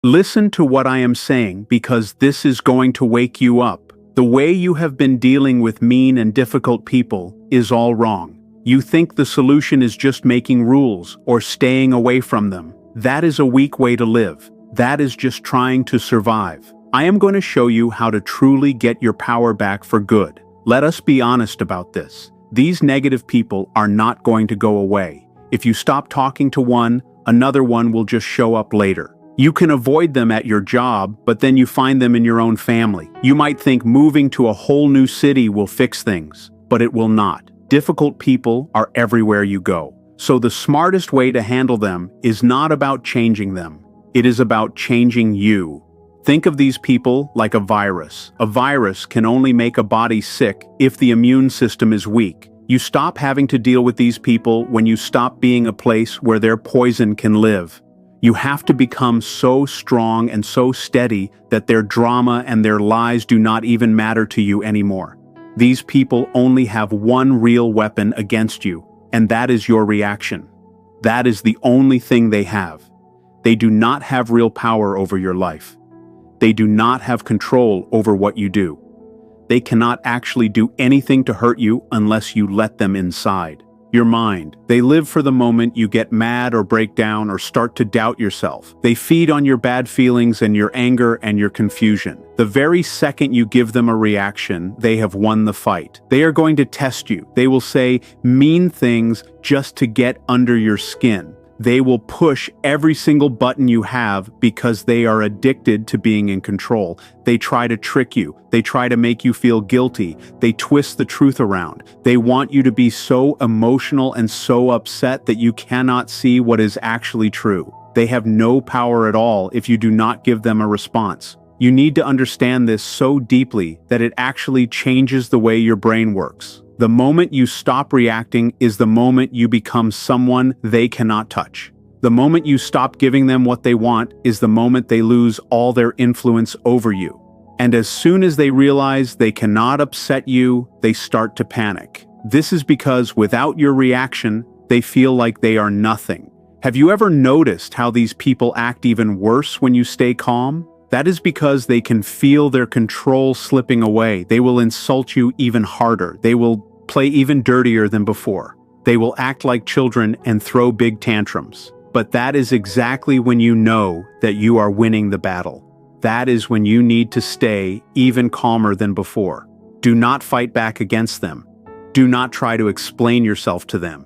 Listen to what I am saying because this is going to wake you up. The way you have been dealing with mean and difficult people is all wrong. You think the solution is just making rules or staying away from them. That is a weak way to live. That is just trying to survive. I am going to show you how to truly get your power back for good. Let us be honest about this. These negative people are not going to go away. If you stop talking to one, another one will just show up later. You can avoid them at your job, but then you find them in your own family. You might think moving to a whole new city will fix things, but it will not. Difficult people are everywhere you go. So the smartest way to handle them is not about changing them. It is about changing you. Think of these people like a virus. A virus can only make a body sick if the immune system is weak. You stop having to deal with these people when you stop being a place where their poison can live. You have to become so strong and so steady that their drama and their lies do not even matter to you anymore. These people only have one real weapon against you, and that is your reaction. That is the only thing they have. They do not have real power over your life. They do not have control over what you do. They cannot actually do anything to hurt you unless you let them inside. Your mind. They live for the moment you get mad or break down or start to doubt yourself. They feed on your bad feelings and your anger and your confusion. The very second you give them a reaction, they have won the fight. They are going to test you. They will say mean things just to get under your skin. They will push every single button you have because they are addicted to being in control. They try to trick you. They try to make you feel guilty. They twist the truth around. They want you to be so emotional and so upset that you cannot see what is actually true. They have no power at all if you do not give them a response. You need to understand this so deeply that it actually changes the way your brain works. The moment you stop reacting is the moment you become someone they cannot touch. The moment you stop giving them what they want is the moment they lose all their influence over you. And as soon as they realize they cannot upset you, they start to panic. This is because without your reaction, they feel like they are nothing. Have you ever noticed how these people act even worse when you stay calm? That is because they can feel their control slipping away. They will insult you even harder. They will play even dirtier than before. They will act like children and throw big tantrums. But that is exactly when you know that you are winning the battle. That is when you need to stay even calmer than before. Do not fight back against them. Do not try to explain yourself to them.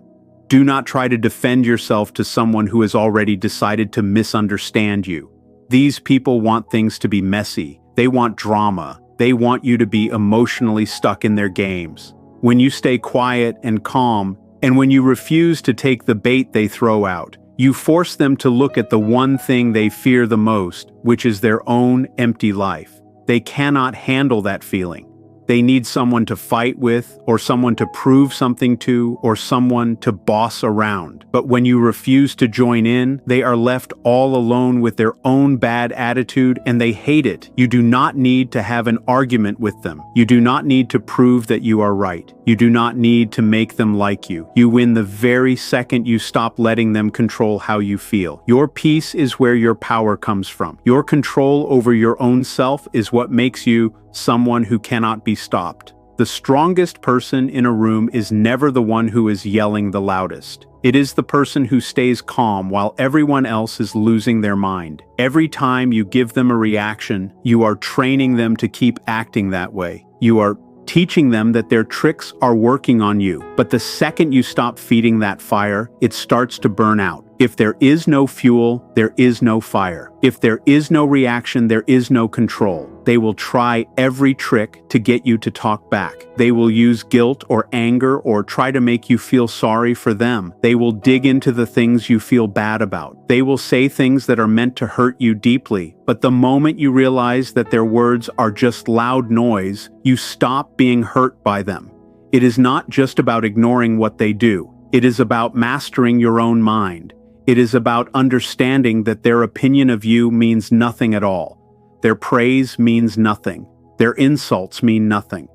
Do not try to defend yourself to someone who has already decided to misunderstand you. These people want things to be messy. They want drama. They want you to be emotionally stuck in their games. When you stay quiet and calm, and when you refuse to take the bait they throw out, you force them to look at the one thing they fear the most, which is their own empty life. They cannot handle that feeling. They need someone to fight with, or someone to prove something to, or someone to boss around. But when you refuse to join in, they are left all alone with their own bad attitude, and they hate it. You do not need to have an argument with them. You do not need to prove that you are right. You do not need to make them like you. You win the very second you stop letting them control how you feel. Your peace is where your power comes from. Your control over your own self is what makes you someone who cannot be stopped. The strongest person in a room is never the one who is yelling the loudest. It is the person who stays calm while everyone else is losing their mind. Every time you give them a reaction, you are training them to keep acting that way. You are teaching them that their tricks are working on you. But the second you stop feeding that fire, it starts to burn out. If there is no fuel, there is no fire. If there is no reaction, there is no control. They will try every trick to get you to talk back. They will use guilt or anger or try to make you feel sorry for them. They will dig into the things you feel bad about. They will say things that are meant to hurt you deeply. But the moment you realize that their words are just loud noise, you stop being hurt by them. It is not just about ignoring what they do. It is about mastering your own mind. It is about understanding that their opinion of you means nothing at all. Their praise means nothing. Their insults mean nothing.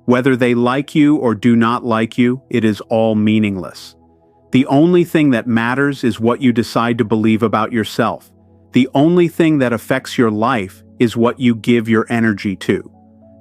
Whether they like you or do not like you, it is all meaningless. The only thing that matters is what you decide to believe about yourself. The only thing that affects your life is what you give your energy to.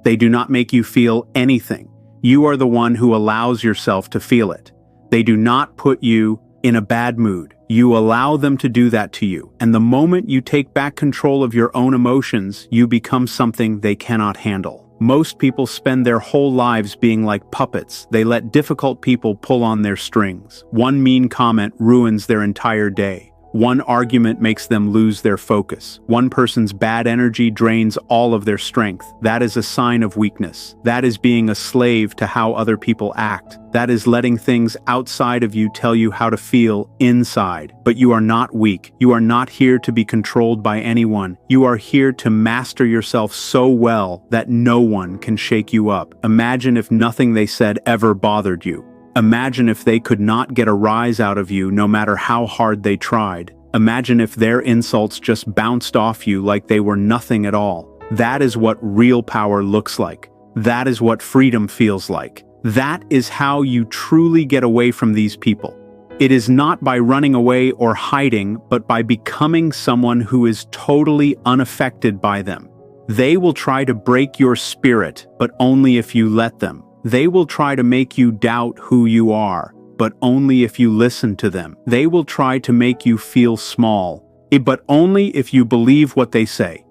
They do not make you feel anything. You are the one who allows yourself to feel it. They do not put you in a bad mood. You allow them to do that to you. And the moment you take back control of your own emotions, you become something they cannot handle. Most people spend their whole lives being like puppets. They let difficult people pull on their strings. One mean comment ruins their entire day. One argument makes them lose their focus. One person's bad energy drains all of their strength. That is a sign of weakness. That is being a slave to how other people act. That is letting things outside of you tell you how to feel inside. But you are not weak. You are not here to be controlled by anyone. You are here to master yourself so well that no one can shake you up. Imagine if nothing they said ever bothered you. Imagine if they could not get a rise out of you no matter how hard they tried. Imagine if their insults just bounced off you like they were nothing at all. That is what real power looks like. That is what freedom feels like. That is how you truly get away from these people. It is not by running away or hiding, but by becoming someone who is totally unaffected by them. They will try to break your spirit, but only if you let them. They will try to make you doubt who you are, but only if you listen to them. They will try to make you feel small, but only if you believe what they say.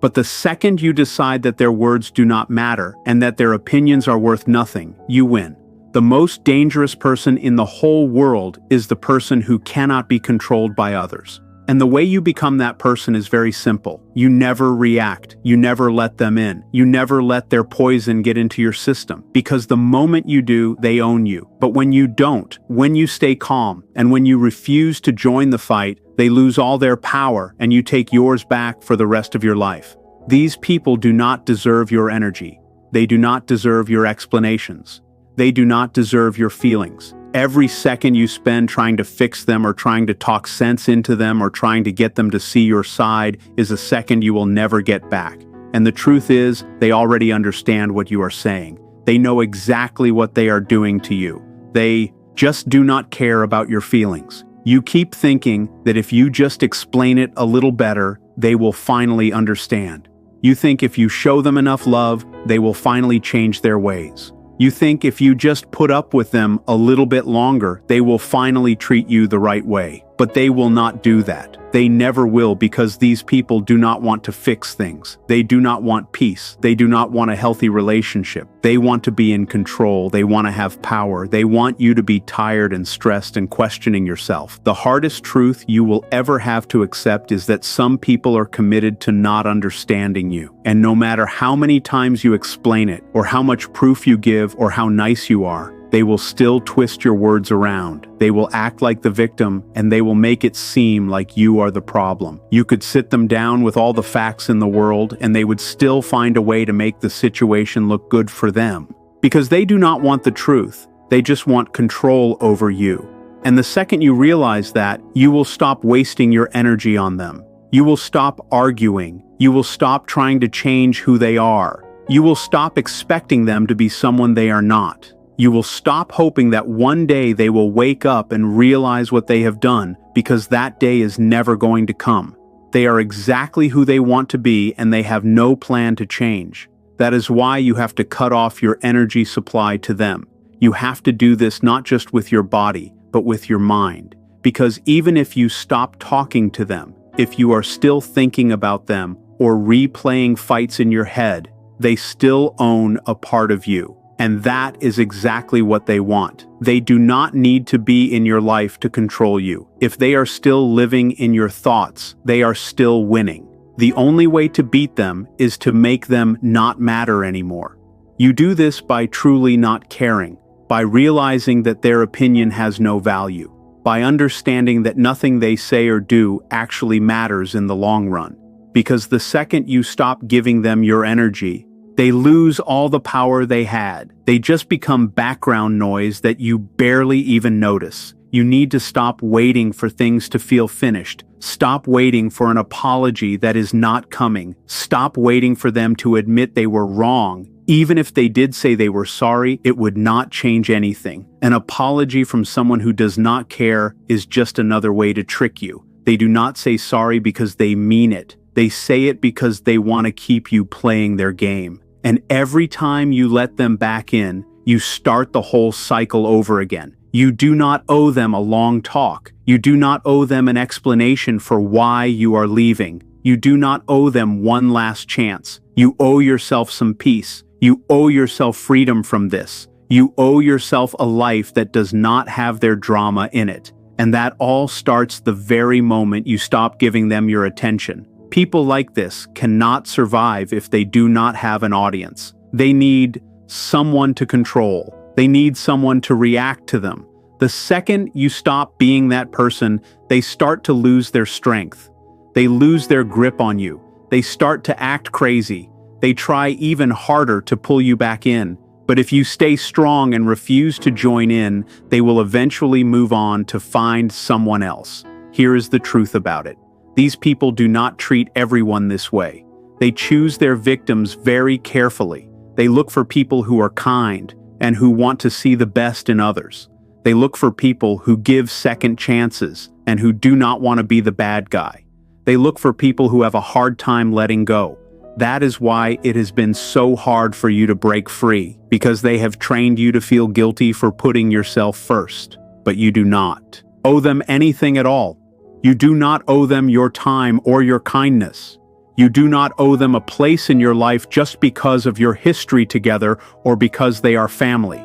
But the second you decide that their words do not matter and that their opinions are worth nothing, you win. The most dangerous person in the whole world is the person who cannot be controlled by others. And the way you become that person is very simple. You never react. You never let them in. You never let their poison get into your system. Because the moment you do, they own you. But when you don't, when you stay calm, and when you refuse to join the fight, they lose all their power and you take yours back for the rest of your life. These people do not deserve your energy. They do not deserve your explanations. They do not deserve your feelings. Every second you spend trying to fix them or trying to talk sense into them or trying to get them to see your side is a second you will never get back. And the truth is, they already understand what you are saying. They know exactly what they are doing to you. They just do not care about your feelings. You keep thinking that if you just explain it a little better, they will finally understand. You think if you show them enough love, they will finally change their ways. You think if you just put up with them a little bit longer, they will finally treat you the right way. But they will not do that. They never will, because these people do not want to fix things. They do not want peace. They do not want a healthy relationship. They want to be in control. They want to have power. They want you to be tired and stressed and questioning yourself. The hardest truth you will ever have to accept is that some people are committed to not understanding you. And no matter how many times you explain it, or how much proof you give, or how nice you are, they will still twist your words around. They will act like the victim, and they will make it seem like you are the problem. You could sit them down with all the facts in the world, and they would still find a way to make the situation look good for them. Because they do not want the truth. They just want control over you. And the second you realize that, you will stop wasting your energy on them. You will stop arguing. You will stop trying to change who they are. You will stop expecting them to be someone they are not. You will stop hoping that one day they will wake up and realize what they have done, because that day is never going to come. They are exactly who they want to be, and they have no plan to change. That is why you have to cut off your energy supply to them. You have to do this not just with your body, but with your mind. Because even if you stop talking to them, if you are still thinking about them or replaying fights in your head, they still own a part of you. And that is exactly what they want. They do not need to be in your life to control you. If they are still living in your thoughts, they are still winning. The only way to beat them is to make them not matter anymore. You do this by truly not caring, by realizing that their opinion has no value, by understanding that nothing they say or do actually matters in the long run. Because the second you stop giving them your energy, they lose all the power they had. They just become background noise that you barely even notice. You need to stop waiting for things to feel finished. Stop waiting for an apology that is not coming. Stop waiting for them to admit they were wrong. Even if they did say they were sorry, it would not change anything. An apology from someone who does not care is just another way to trick you. They do not say sorry because they mean it. They say it because they want to keep you playing their game. And every time you let them back in, you start the whole cycle over again. You do not owe them a long talk. You do not owe them an explanation for why you are leaving. You do not owe them one last chance. You owe yourself some peace. You owe yourself freedom from this. You owe yourself a life that does not have their drama in it. And that all starts the very moment you stop giving them your attention. People like this cannot survive if they do not have an audience. They need someone to control. They need someone to react to them. The second you stop being that person, they start to lose their strength. They lose their grip on you. They start to act crazy. They try even harder to pull you back in. But if you stay strong and refuse to join in, they will eventually move on to find someone else. Here is the truth about it. These people do not treat everyone this way. They choose their victims very carefully. They look for people who are kind and who want to see the best in others. They look for people who give second chances and who do not want to be the bad guy. They look for people who have a hard time letting go. That is why it has been so hard for you to break free, because they have trained you to feel guilty for putting yourself first. But you do not owe them anything at all. You do not owe them your time or your kindness. You do not owe them a place in your life just because of your history together or because they are family.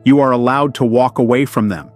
You are allowed to walk away from them.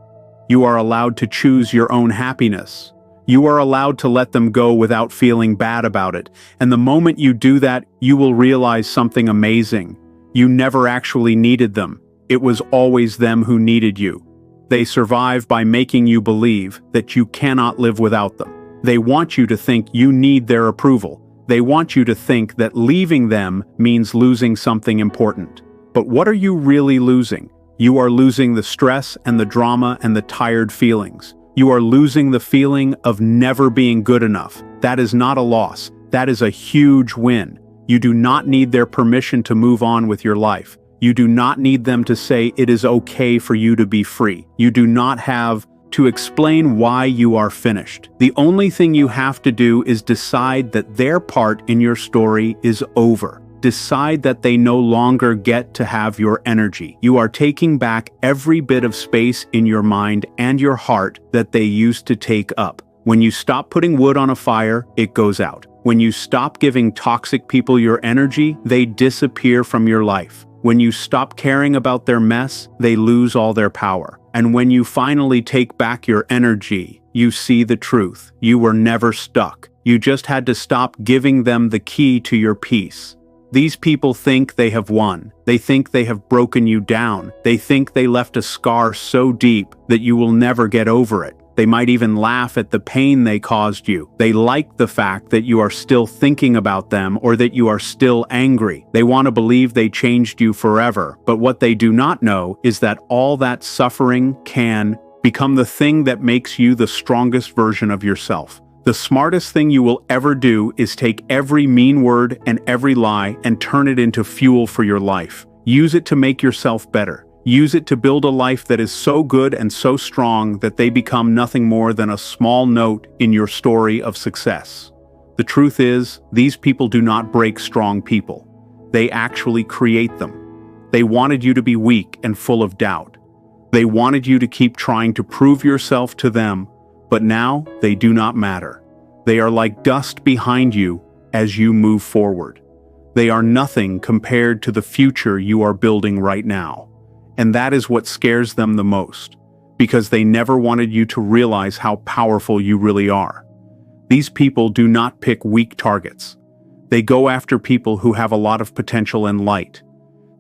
You are allowed to choose your own happiness. You are allowed to let them go without feeling bad about it. And the moment you do that, you will realize something amazing. You never actually needed them. It was always them who needed you. They survive by making you believe that you cannot live without them. They want you to think you need their approval. They want you to think that leaving them means losing something important. But what are you really losing? You are losing the stress and the drama and the tired feelings. You are losing the feeling of never being good enough. That is not a loss. That is a huge win. You do not need their permission to move on with your life. You do not need them to say it is okay for you to be free. You do not have to explain why you are finished. The only thing you have to do is decide that their part in your story is over. Decide that they no longer get to have your energy. You are taking back every bit of space in your mind and your heart that they used to take up. When you stop putting wood on a fire, it goes out. When you stop giving toxic people your energy, they disappear from your life. When you stop caring about their mess, they lose all their power. And when you finally take back your energy, you see the truth. You were never stuck. You just had to stop giving them the key to your peace. These people think they have won. They think they have broken you down. They think they left a scar so deep that you will never get over it. They might even laugh at the pain they caused you. They like the fact that you are still thinking about them or that you are still angry. They want to believe they changed you forever. But what they do not know is that all that suffering can become the thing that makes you the strongest version of yourself. The smartest thing you will ever do is take every mean word and every lie and turn it into fuel for your life. Use it to make yourself better. Use it to build a life that is so good and so strong that they become nothing more than a small note in your story of success. The truth is, these people do not break strong people. They actually create them. They wanted you to be weak and full of doubt. They wanted you to keep trying to prove yourself to them, but now they do not matter. They are like dust behind you as you move forward. They are nothing compared to the future you are building right now. And that is what scares them the most, because they never wanted you to realize how powerful you really are. These people do not pick weak targets. They go after people who have a lot of potential and light.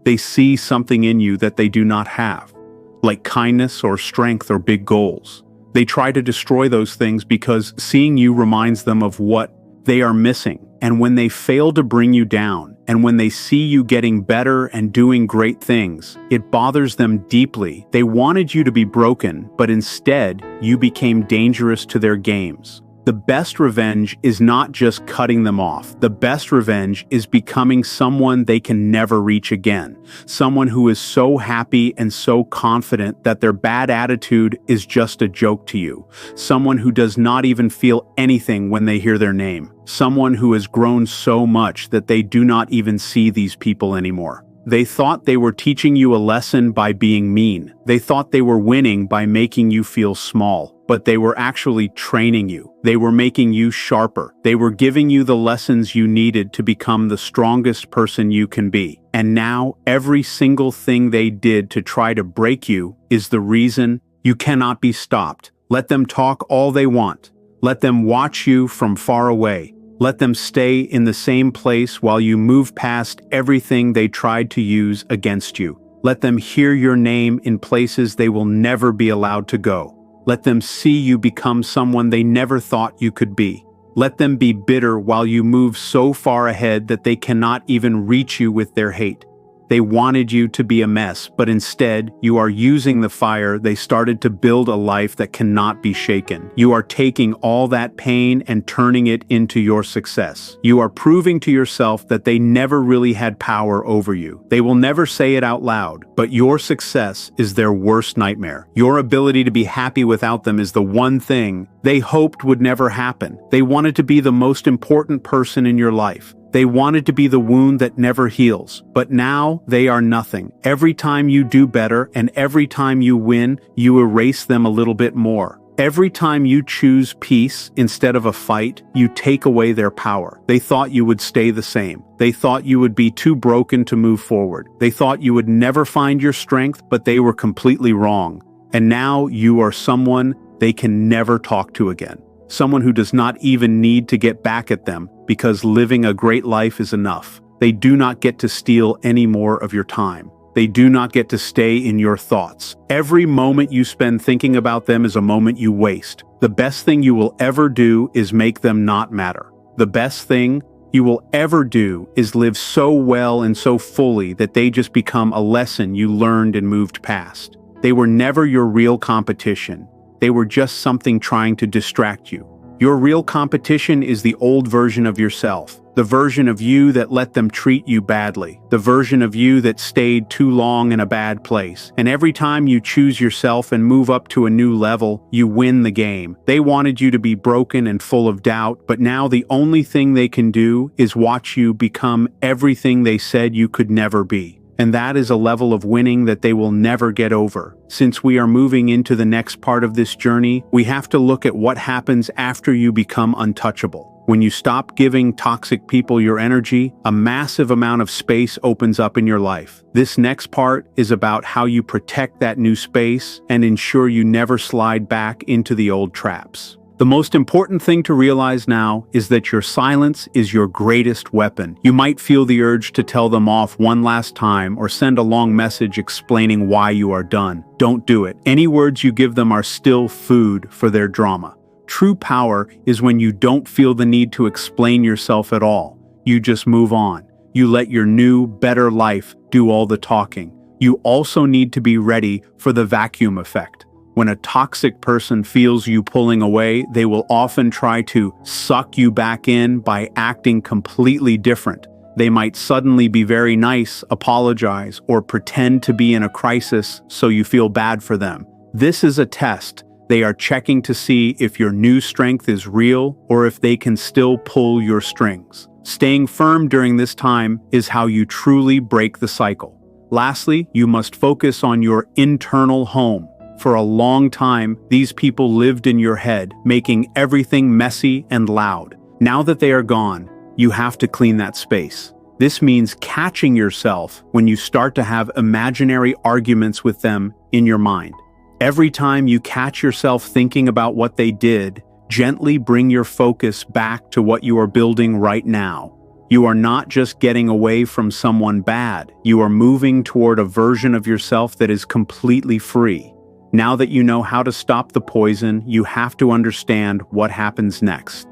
They see something in you that they do not have, like kindness or strength or big goals. They try to destroy those things because seeing you reminds them of what they are missing. And when they fail to bring you down, and when they see you getting better and doing great things, it bothers them deeply. They wanted you to be broken, but instead, you became dangerous to their games. The best revenge is not just cutting them off. The best revenge is becoming someone they can never reach again. Someone who is so happy and so confident that their bad attitude is just a joke to you. Someone who does not even feel anything when they hear their name. Someone who has grown so much that they do not even see these people anymore. They thought they were teaching you a lesson by being mean. They thought they were winning by making you feel small. But they were actually training you. They were making you sharper. They were giving you the lessons you needed to become the strongest person you can be. And now, every single thing they did to try to break you is the reason you cannot be stopped. Let them talk all they want. Let them watch you from far away. Let them stay in the same place while you move past everything they tried to use against you. Let them hear your name in places they will never be allowed to go. Let them see you become someone they never thought you could be. Let them be bitter while you move so far ahead that they cannot even reach you with their hate. They wanted you to be a mess, but instead, you are using the fire they started to build a life that cannot be shaken. You are taking all that pain and turning it into your success. You are proving to yourself that they never really had power over you. They will never say it out loud, but your success is their worst nightmare. Your ability to be happy without them is the one thing they hoped would never happen. They wanted to be the most important person in your life. They wanted to be the wound that never heals, but now they are nothing. Every time you do better and every time you win, you erase them a little bit more. Every time you choose peace instead of a fight, you take away their power. They thought you would stay the same. They thought you would be too broken to move forward. They thought you would never find your strength, but they were completely wrong. And now you are someone they can never talk to again. Someone who does not even need to get back at them because living a great life is enough. They do not get to steal any more of your time. They do not get to stay in your thoughts. Every moment you spend thinking about them is a moment you waste. The best thing you will ever do is make them not matter. The best thing you will ever do is live so well and so fully that they just become a lesson you learned and moved past. They were never your real competition. They were just something trying to distract you. Your real competition is the old version of yourself, the version of you that let them treat you badly, the version of you that stayed too long in a bad place. And every time you choose yourself and move up to a new level, you win the game. They wanted you to be broken and full of doubt, but now the only thing they can do is watch you become everything they said you could never be. And that is a level of winning that they will never get over. Since we are moving into the next part of this journey, we have to look at what happens after you become untouchable. When you stop giving toxic people your energy, a massive amount of space opens up in your life. This next part is about how you protect that new space and ensure you never slide back into the old traps. The most important thing to realize now is that your silence is your greatest weapon. You might feel the urge to tell them off one last time or send a long message explaining why you are done. Don't do it. Any words you give them are still food for their drama. True power is when you don't feel the need to explain yourself at all. You just move on. You let your new, better life do all the talking. You also need to be ready for the vacuum effect. When a toxic person feels you pulling away, they will often try to suck you back in by acting completely different. They might suddenly be very nice, apologize, or pretend to be in a crisis so you feel bad for them. This is a test. They are checking to see if your new strength is real or if they can still pull your strings. Staying firm during this time is how you truly break the cycle. Lastly, you must focus on your internal home. For a long time, these people lived in your head, making everything messy and loud. Now that they are gone, you have to clean that space. This means catching yourself when you start to have imaginary arguments with them in your mind. Every time you catch yourself thinking about what they did, gently bring your focus back to what you are building right now. You are not just getting away from someone bad. You are moving toward a version of yourself that is completely free. Now that you know how to stop the poison, you have to understand what happens next.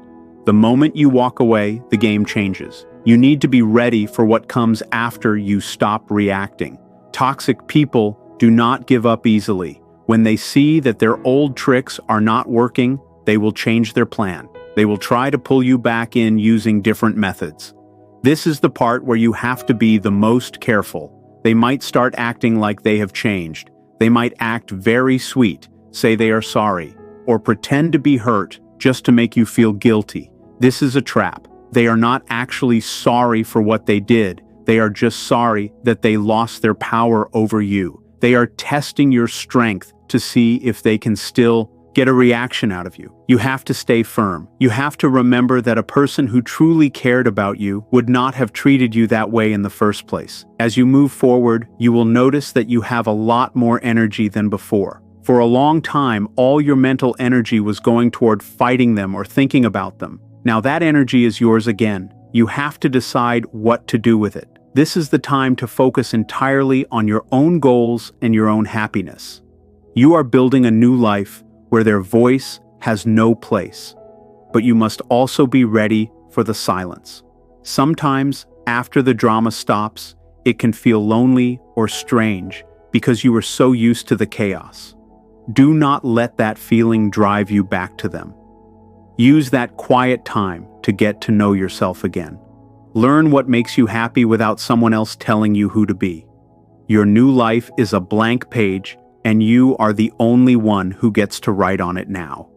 The moment you walk away, the game changes. You need to be ready for what comes after you stop reacting. Toxic people do not give up easily. When they see that their old tricks are not working, they will change their plan. They will try to pull you back in using different methods. This is the part where you have to be the most careful. They might start acting like they have changed. They might act very sweet, say they are sorry, or pretend to be hurt just to make you feel guilty. This is a trap. They are not actually sorry for what they did. They are just sorry that they lost their power over you. They are testing your strength to see if they can still get a reaction out of you. You have to stay firm. You have to remember that a person who truly cared about you would not have treated you that way in the first place. As you move forward, you will notice that you have a lot more energy than before. For a long time, all your mental energy was going toward fighting them or thinking about them. Now that energy is yours again. You have to decide what to do with it. This is the time to focus entirely on your own goals and your own happiness. You are building a new life where their voice has no place. But you must also be ready for the silence. Sometimes, after the drama stops, it can feel lonely or strange because you were so used to the chaos. Do not let that feeling drive you back to them. Use that quiet time to get to know yourself again. Learn what makes you happy without someone else telling you who to be. Your new life is a blank page, and you are the only one who gets to write on it now.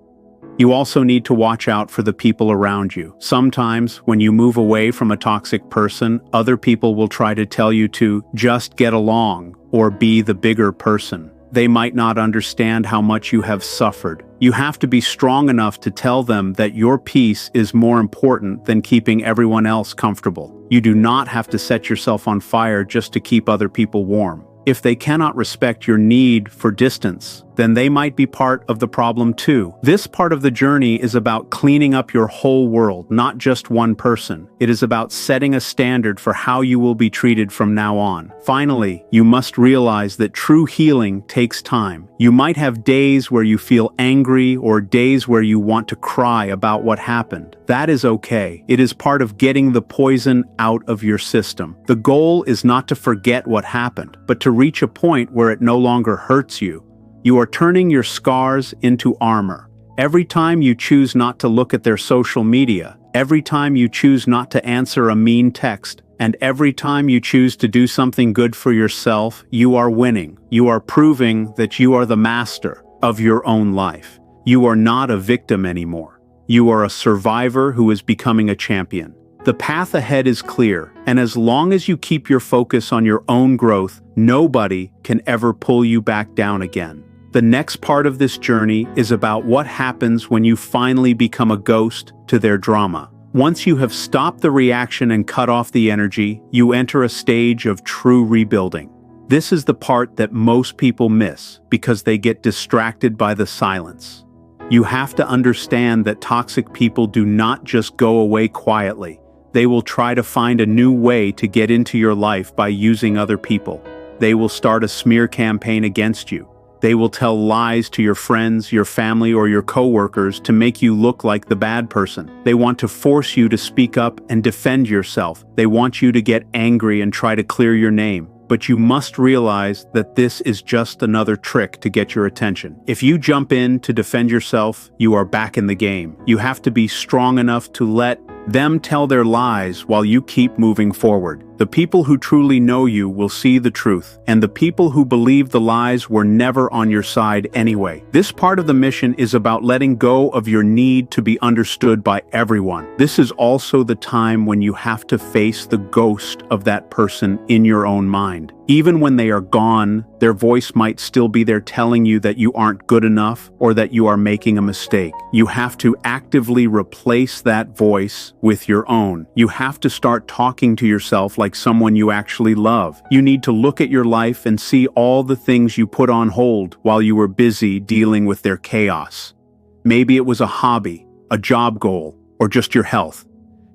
You also need to watch out for the people around you. Sometimes, when you move away from a toxic person, other people will try to tell you to just get along or be the bigger person. They might not understand how much you have suffered. You have to be strong enough to tell them that your peace is more important than keeping everyone else comfortable. You do not have to set yourself on fire just to keep other people warm. If they cannot respect your need for distance, then they might be part of the problem too. This part of the journey is about cleaning up your whole world, not just one person. It is about setting a standard for how you will be treated from now on. Finally, you must realize that true healing takes time. You might have days where you feel angry or days where you want to cry about what happened. That is okay. It is part of getting the poison out of your system. The goal is not to forget what happened, but to reach a point where it no longer hurts you. You are turning your scars into armor. Every time you choose not to look at their social media, every time you choose not to answer a mean text, and every time you choose to do something good for yourself, you are winning. You are proving that you are the master of your own life. You are not a victim anymore. You are a survivor who is becoming a champion. The path ahead is clear, and as long as you keep your focus on your own growth, nobody can ever pull you back down again. The next part of this journey is about what happens when you finally become a ghost to their drama. Once you have stopped the reaction and cut off the energy, you enter a stage of true rebuilding. This is the part that most people miss because they get distracted by the silence. You have to understand that toxic people do not just go away quietly. They will try to find a new way to get into your life by using other people. They will start a smear campaign against you. They will tell lies to your friends, your family, or your coworkers to make you look like the bad person. They want to force you to speak up and defend yourself. They want you to get angry and try to clear your name. But you must realize that this is just another trick to get your attention. If you jump in to defend yourself, you are back in the game. You have to be strong enough to let them tell their lies while you keep moving forward. The people who truly know you will see the truth, and the people who believe the lies were never on your side anyway. This part of the mission is about letting go of your need to be understood by everyone. This is also the time when you have to face the ghost of that person in your own mind. Even when they are gone, their voice might still be there telling you that you aren't good enough or that you are making a mistake. You have to actively replace that voice with your own. You have to start talking to yourself like someone you actually love. You need to look at your life and see all the things you put on hold while you were busy dealing with their chaos. Maybe it was a hobby, a job goal, or just your health.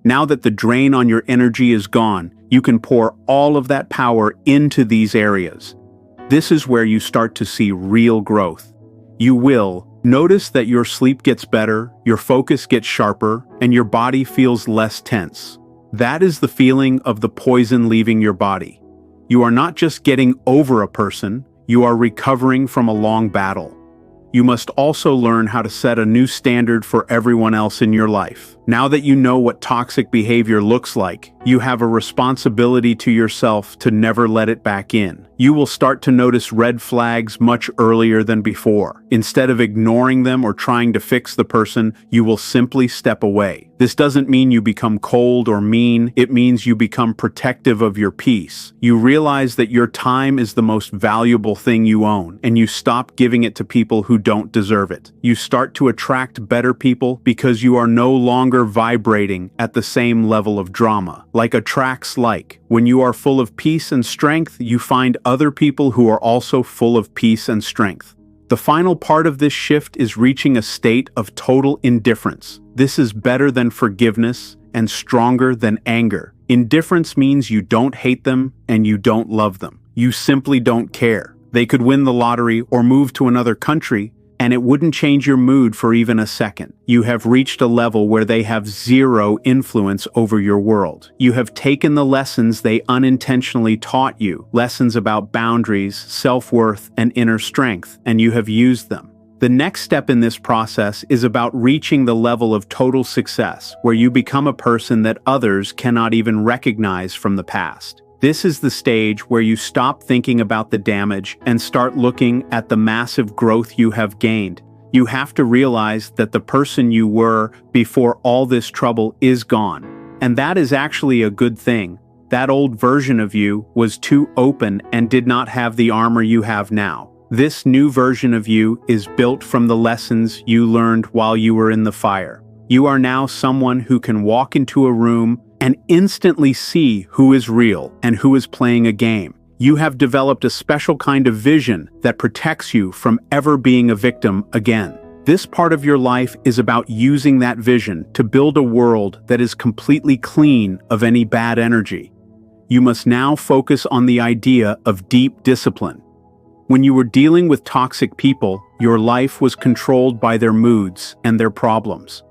Now that the drain on your energy is gone, you can pour all of that power into these areas. This is where you start to see real growth. You will notice that your sleep gets better, your focus gets sharper, and your body feels less tense. That is the feeling of the poison leaving your body. You are not just getting over a person, you are recovering from a long battle. you must also learn how to set a new standard for everyone else in your life. Now that you know what toxic behavior looks like, you have a responsibility to yourself to never let it back in. You will start to notice red flags much earlier than before. Instead of ignoring them or trying to fix the person, you will simply step away. This doesn't mean you become cold or mean, it means you become protective of your peace. You realize that your time is the most valuable thing you own, and you stop giving it to people who don't deserve it. You start to attract better people because you are no longer vibrating at the same level of drama. Like attracts like. When you are full of peace and strength, you find other people who are also full of peace and strength. The final part of this shift is reaching a state of total indifference. This is better than forgiveness and stronger than anger. Indifference means you don't hate them and you don't love them. You simply don't care. They could win the lottery or move to another country, and it wouldn't change your mood for even a second. You have reached a level where they have zero influence over your world. You have taken the lessons they unintentionally taught you, lessons about boundaries, self-worth, and inner strength, and you have used them. The next step in this process is about reaching the level of total success, where you become a person that others cannot even recognize from the past. This is the stage where you stop thinking about the damage and start looking at the massive growth you have gained. You have to realize that the person you were before all this trouble is gone. And that is actually a good thing. That old version of you was too open and did not have the armor you have now. This new version of you is built from the lessons you learned while you were in the fire. You are now someone who can walk into a room and instantly see who is real and who is playing a game. You have developed a special kind of vision that protects you from ever being a victim again. This part of your life is about using that vision to build a world that is completely clean of any bad energy. You must now focus on the idea of deep discipline. When you were dealing with toxic people, your life was controlled by their moods and their problems.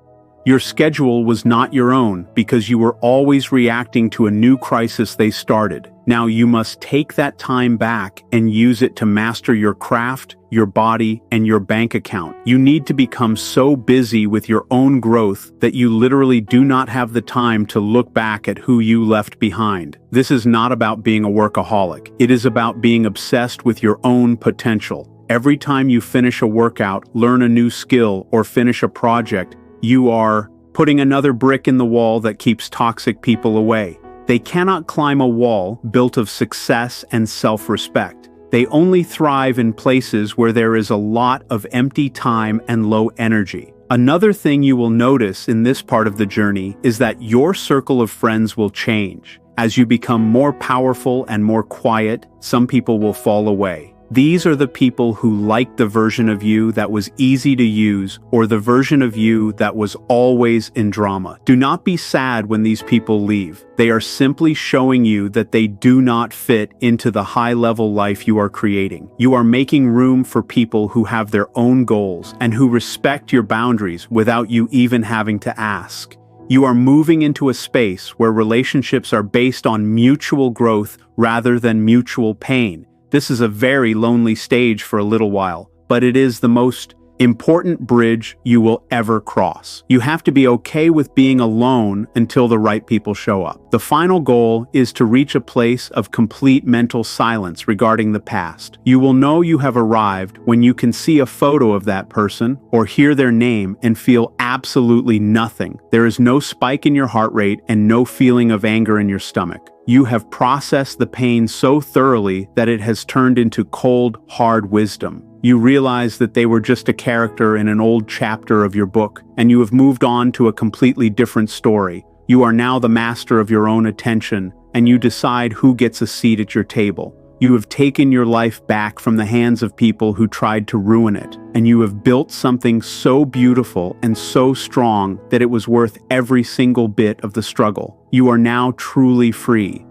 Your schedule was not your own because you were always reacting to a new crisis they started. Now you must take that time back and use it to master your craft, your body, and your bank account. You need to become so busy with your own growth that you literally do not have the time to look back at who you left behind. This is not about being a workaholic. It is about being obsessed with your own potential. Every time you finish a workout, learn a new skill, or finish a project, you are putting another brick in the wall that keeps toxic people away. They cannot climb a wall built of success and self-respect. They only thrive in places where there is a lot of empty time and low energy. Another thing you will notice in this part of the journey is that your circle of friends will change. As you become more powerful and more quiet, some people will fall away. These are the people who like the version of you that was easy to use or the version of you that was always in drama. Do not be sad when these people leave. They are simply showing you that they do not fit into the high-level life you are creating. You are making room for people who have their own goals and who respect your boundaries without you even having to ask. You are moving into a space where relationships are based on mutual growth rather than mutual pain. This is a very lonely stage for a little while, but it is the most important bridge you will ever cross. You have to be okay with being alone until the right people show up. The final goal is to reach a place of complete mental silence regarding the past. You will know you have arrived when you can see a photo of that person or hear their name and feel absolutely nothing. There is no spike in your heart rate and no feeling of anger in your stomach. You have processed the pain so thoroughly that it has turned into cold, hard wisdom. You realize that they were just a character in an old chapter of your book, and you have moved on to a completely different story. You are now the master of your own attention, and you decide who gets a seat at your table. You have taken your life back from the hands of people who tried to ruin it, and you have built something so beautiful and so strong that it was worth every single bit of the struggle. You are now truly free.